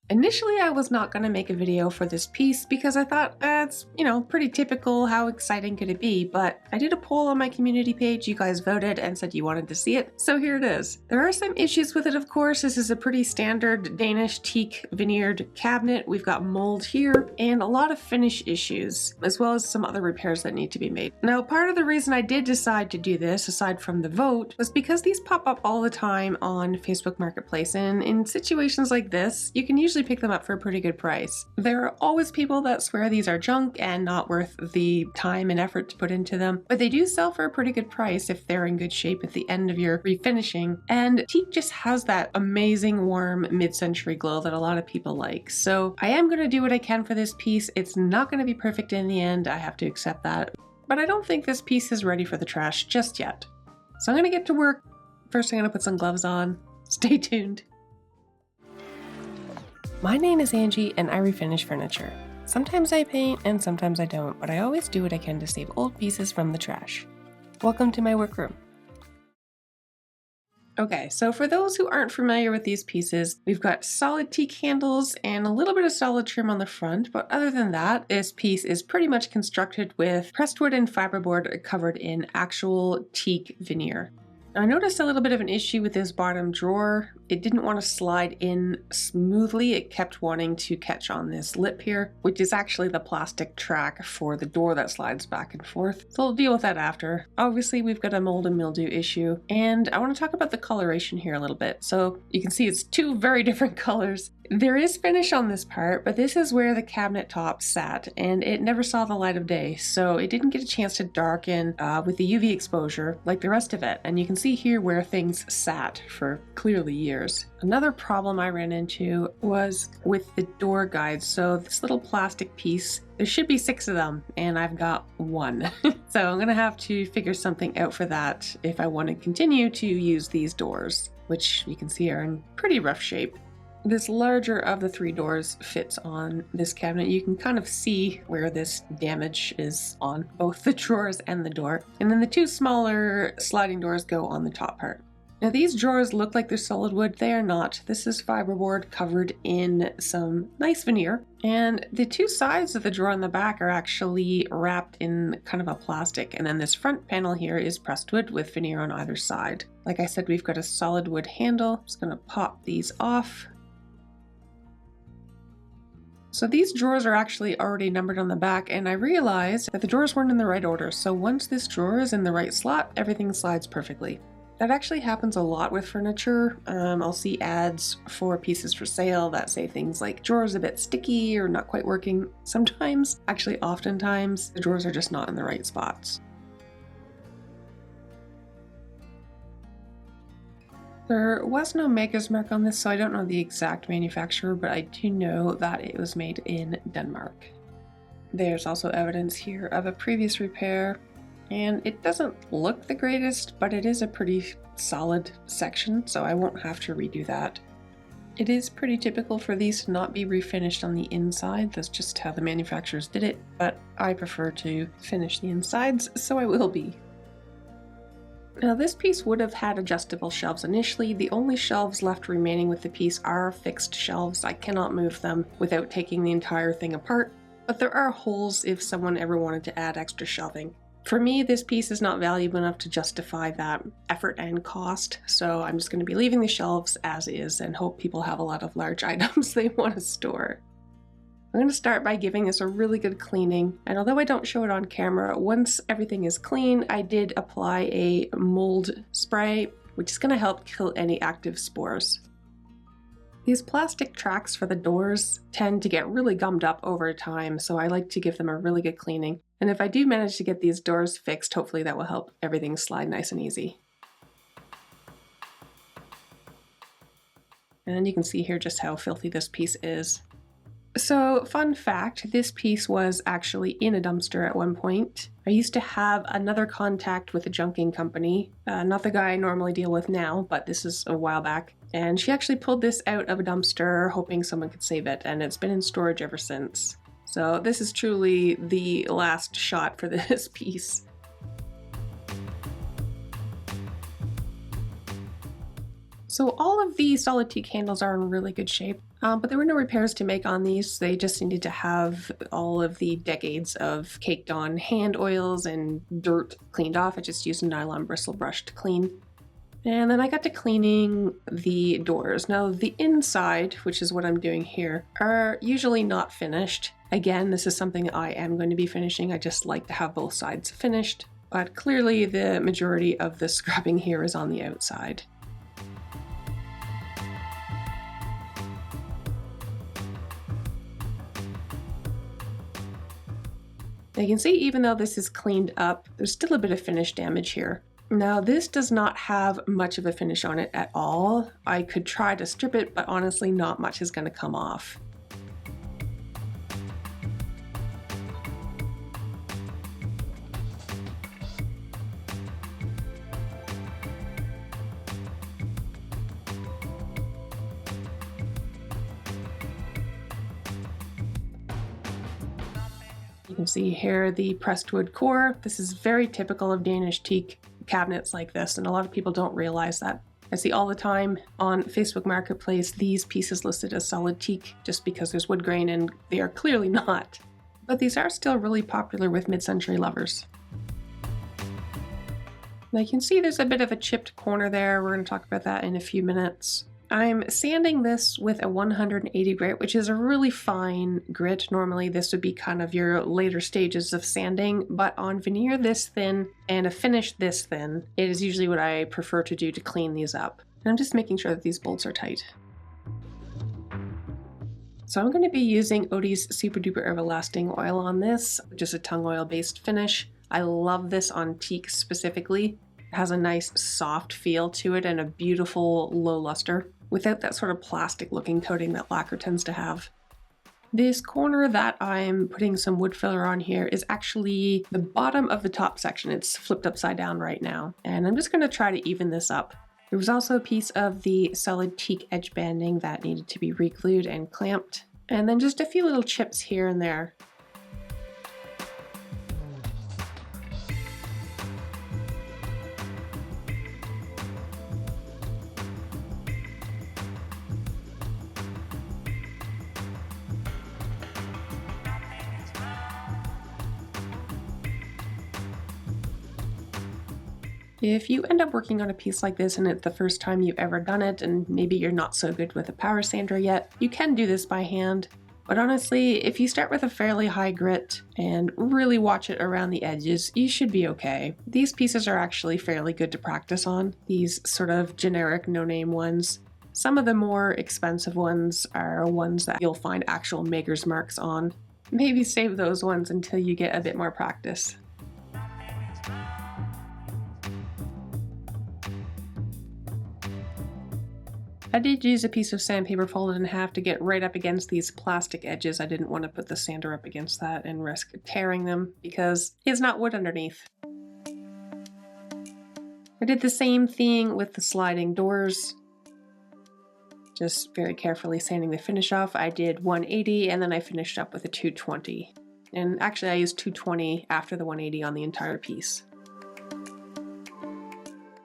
Initially, I was not going to make a video for this piece because I thought it's, pretty typical. How exciting could it be? But I did a poll on my community page. You guys voted and said you wanted to see it, so here it is. There are some issues with it, of course. This is a pretty standard Danish teak veneered cabinet. We've got mold here and a lot of finish issues, as well as some other repairs that need to be made. Now, part of the reason I did decide to do this, aside from the vote, was because these pop up all the time on Facebook Marketplace, and in situations like this, you can usually pick them up for a pretty good price. There are always people that swear these are junk and not worth the time and effort to put into them, but they do sell for a pretty good price if they're in good shape at the end of your refinishing. And teak just has that amazing warm mid-century glow that a lot of people like. So I am going to do what I can for this piece. It's not going to be perfect in the end, I have to accept that, but I don't think this piece is ready for the trash just yet. So I'm going to get to work. First, I'm going to put some gloves on. Stay tuned. My name is Angie and I refinish furniture. Sometimes I paint and sometimes I don't, but I always do what I can to save old pieces from the trash. Welcome to my workroom. Okay, so for those who aren't familiar with these pieces, we've got solid teak handles and a little bit of solid trim on the front, but other than that, this piece is pretty much constructed with pressed wood and fiberboard covered in actual teak veneer. I noticed a little bit of an issue with this bottom drawer. It didn't want to slide in smoothly. It kept wanting to catch on this lip here, which is actually the plastic track for the door that slides back and forth. So I'll deal with that after. Obviously, we've got a mold and mildew issue, and I want to talk about the coloration here a little bit. So you can see it's two very different colors. There is finish on this part, but this is where the cabinet top sat, and it never saw the light of day, so it didn't get a chance to darken with the UV exposure like the rest of it. And you can see here where things sat for clearly years. Another problem I ran into was with the door guides. So this little plastic piece, there should be 6 of them, and I've got 1. So I'm gonna have to figure something out for that if I want to continue to use these doors, which you can see are in pretty rough shape. This larger of the 3 doors fits on this cabinet. You can kind of see where this damage is on both the drawers and the door. And then the 2 smaller sliding doors go on the top part. Now these drawers look like they're solid wood. They are not. This is fiberboard covered in some nice veneer. And the 2 sides of the drawer on the back are actually wrapped in kind of a plastic. And then this front panel here is pressed wood with veneer on either side. Like I said, we've got a solid wood handle. I'm just gonna pop these off. So these drawers are actually already numbered on the back, and I realized that the drawers weren't in the right order. So once this drawer is in the right slot, everything slides perfectly. That actually happens a lot with furniture. I'll see ads for pieces for sale that say things like drawers a bit sticky or not quite working. Sometimes, actually oftentimes, the drawers are just not in the right spots. There was no maker's mark on this, so I don't know the exact manufacturer, but I do know that it was made in Denmark. There's also evidence here of a previous repair, and it doesn't look the greatest, but it is a pretty solid section, so I won't have to redo that. It is pretty typical for these to not be refinished on the inside. That's just how the manufacturers did it, but I prefer to finish the insides, so I will be. Now this piece would have had adjustable shelves initially. The only shelves left remaining with the piece are fixed shelves. I cannot move them without taking the entire thing apart, but there are holes if someone ever wanted to add extra shelving. For me, this piece is not valuable enough to justify that effort and cost, so I'm just going to be leaving the shelves as is and hope people have a lot of large items they want to store. I'm going to start by giving this a really good cleaning, and although I don't show it on camera, once everything is clean, I did apply a mold spray, which is going to help kill any active spores. These plastic tracks for the doors tend to get really gummed up over time, so I like to give them a really good cleaning. And if I do manage to get these doors fixed, hopefully that will help everything slide nice and easy. And you can see here just how filthy this piece is. So, fun fact, this piece was actually in a dumpster at one point. I used to have another contact with a junking company, not the guy I normally deal with now, but this is a while back. And she actually pulled this out of a dumpster hoping someone could save it, and it's been in storage ever since. So this is truly the last shot for this piece. So all of the solid teak handles are in really good shape. But there were no repairs to make on these. They just needed to have all of the decades of caked on hand oils and dirt cleaned off. I just used a nylon bristle brush to clean. And then I got to cleaning the doors. Now the inside, which is what I'm doing here, are usually not finished. Again, this is something I am going to be finishing. I just like to have both sides finished. But clearly the majority of the scrubbing here is on the outside. Now you can see even though this is cleaned up, there's still a bit of finish damage here. Now this does not have much of a finish on it at all. I could try to strip it, but honestly not much is going to come off. You can see here the pressed wood core. This is very typical of Danish teak cabinets like this, and a lot of people don't realize that. I see all the time on Facebook Marketplace these pieces listed as solid teak just because there's wood grain, and they are clearly not. But these are still really popular with mid-century lovers. Now you can see there's a bit of a chipped corner there. We're going to talk about that in a few minutes. I'm sanding this with a 180 grit, which is a really fine grit. Normally this would be kind of your later stages of sanding, but on veneer this thin and a finish this thin, it is usually what I prefer to do to clean these up. And I'm just making sure that these bolts are tight. So I'm going to be using Odie's Super Duper Everlasting oil on this, just a tung oil based finish. I love this on teak specifically. It has a nice soft feel to it and a beautiful low luster, without that sort of plastic looking coating that lacquer tends to have. This corner that I'm putting some wood filler on here is actually the bottom of the top section. It's flipped upside down right now, and I'm just going to try to even this up. There was also a piece of the solid teak edge banding that needed to be re-glued and clamped, and then just a few little chips here and there. If you end up working on a piece like this and it's the first time you've ever done it, and maybe you're not so good with a power sander yet, you can do this by hand. But honestly, if you start with a fairly high grit and really watch it around the edges, you should be okay. These pieces are actually fairly good to practice on, these sort of generic no-name ones. Some of the more expensive ones are ones that you'll find actual maker's marks on. Maybe save those ones until you get a bit more practice. I did use a piece of sandpaper folded in half to get right up against these plastic edges. I didn't want to put the sander up against that and risk tearing them because it's not wood underneath. I did the same thing with the sliding doors. Just very carefully sanding the finish off. I did 180 and then I finished up with a 220. And actually I used 220 after the 180 on the entire piece.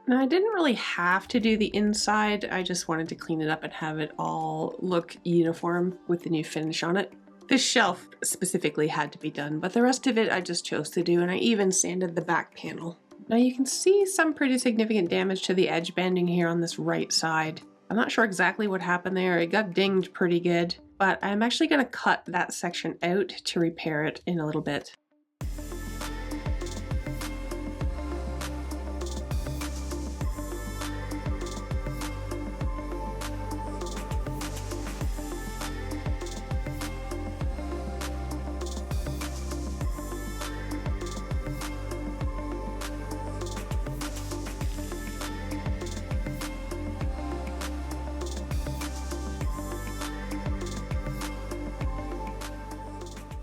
Now I didn't really have to do the inside, I just wanted to clean it up and have it all look uniform with the new finish on it. This shelf specifically had to be done, but the rest of it I just chose to do, and I even sanded the back panel. Now you can see some pretty significant damage to the edge banding here on this right side. I'm not sure exactly what happened there, it got dinged pretty good, but I'm actually going to cut that section out to repair it in a little bit.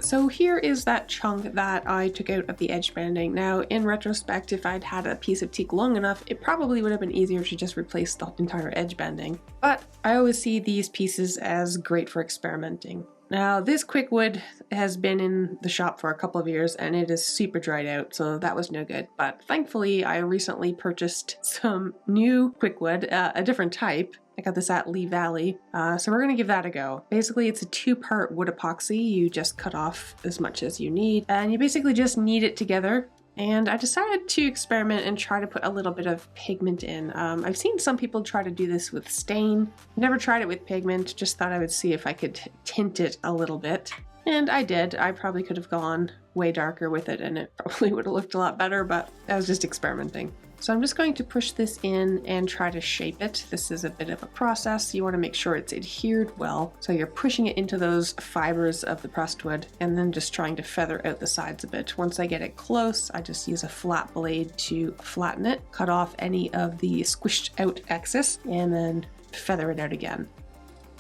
So here is that chunk that I took out of the edge banding. Now, in retrospect, if I'd had a piece of teak long enough, it probably would have been easier to just replace the entire edge banding. But I always see these pieces as great for experimenting. Now, this Quickwood has been in the shop for a couple of years and it is super dried out, so that was no good. But thankfully, I recently purchased some new Quickwood, a different type. I got this at Lee Valley, so we're gonna give that a go. Basically, it's a 2-part wood epoxy. You just cut off as much as you need, and you basically just knead it together. And I decided to experiment and try to put a little bit of pigment in. I've seen some people try to do this with stain. Never tried it with pigment, just thought I would see if I could tint it a little bit. And I did. I probably could have gone way darker with it and it probably would have looked a lot better, but I was just experimenting. So I'm just going to push this in and try to shape it. This is a bit of a process. You want to make sure it's adhered well. So you're pushing it into those fibers of the pressed wood and then just trying to feather out the sides a bit. Once I get it close, I just use a flat blade to flatten it, cut off any of the squished out excess, and then feather it out again.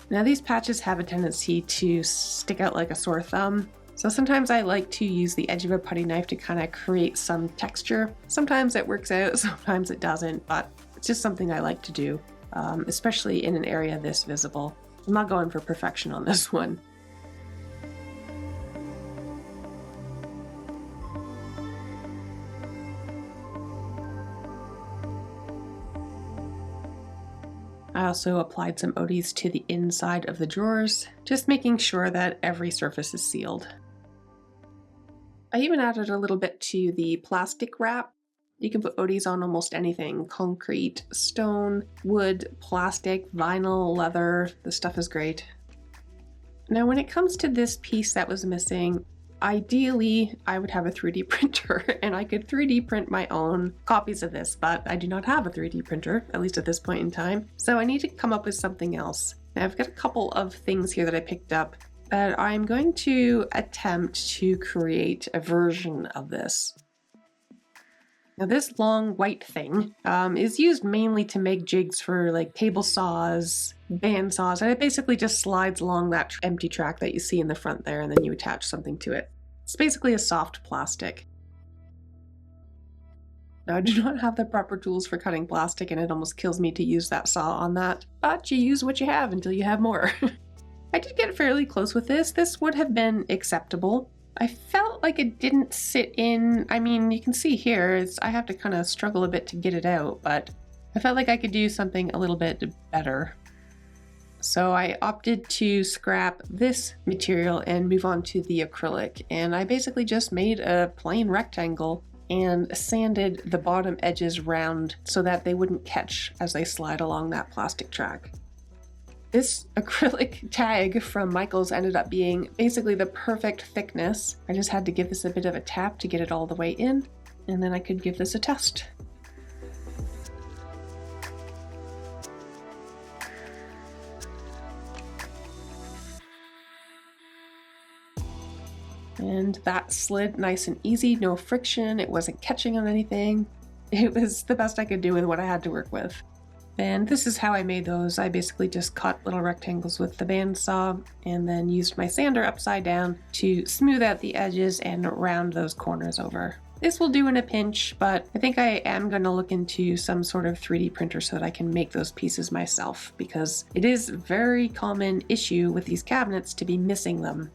Now these patches have a tendency to stick out like a sore thumb. So sometimes I like to use the edge of a putty knife to kind of create some texture. Sometimes it works out, sometimes it doesn't, but it's just something I like to do, especially in an area this visible. I'm not going for perfection on this one. I also applied some Odie's to the inside of the drawers, just making sure that every surface is sealed. I even added a little bit to the plastic wrap. You can put Odie's on almost anything: concrete, stone, wood, plastic, vinyl, leather. The stuff is great. Now when it comes to this piece that was missing, ideally I would have a 3D printer and I could 3D print my own copies of this, but I do not have a 3D printer, at least at this point in time. So I need to come up with something else. Now I've got a couple of things here that I picked up that I'm going to attempt to create a version of this. Now this long white thing is used mainly to make jigs for like table saws, band saws, and it basically just slides along that empty track that you see in the front there, and then you attach something to it. It's basically a soft plastic. Now I do not have the proper tools for cutting plastic and it almost kills me to use that saw on that, but you use what you have until you have more. I did get fairly close with this. This would have been acceptable. I felt like it didn't sit in, I mean, you can see here, I have to kind of struggle a bit to get it out, but I felt like I could do something a little bit better. So I opted to scrap this material and move on to the acrylic, and I basically just made a plain rectangle and sanded the bottom edges round so that they wouldn't catch as they slide along that plastic track. This acrylic tag from Michaels ended up being basically the perfect thickness. I just had to give this a bit of a tap to get it all the way in, and then I could give this a test. And that slid nice and easy, no friction, it wasn't catching on anything. It was the best I could do with what I had to work with. And this is how I made those. I basically just cut little rectangles with the bandsaw and then used my sander upside down to smooth out the edges and round those corners over. This will do in a pinch, but I think I am going to look into some sort of 3D printer so that I can make those pieces myself, because it is a very common issue with these cabinets to be missing them.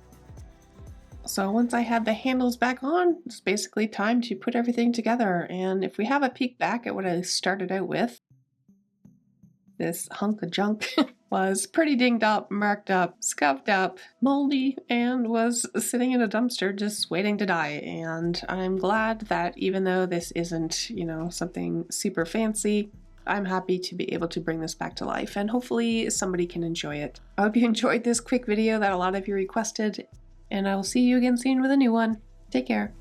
So once I had the handles back on, it's basically time to put everything together. And if we have a peek back at what I started out with, this hunk of junk was pretty dinged up, marked up, scuffed up, moldy, and was sitting in a dumpster just waiting to die. And I'm glad that even though this isn't, something super fancy, I'm happy to be able to bring this back to life, and hopefully somebody can enjoy it. I hope you enjoyed this quick video that a lot of you requested, and I will see you again soon with a new one. Take care.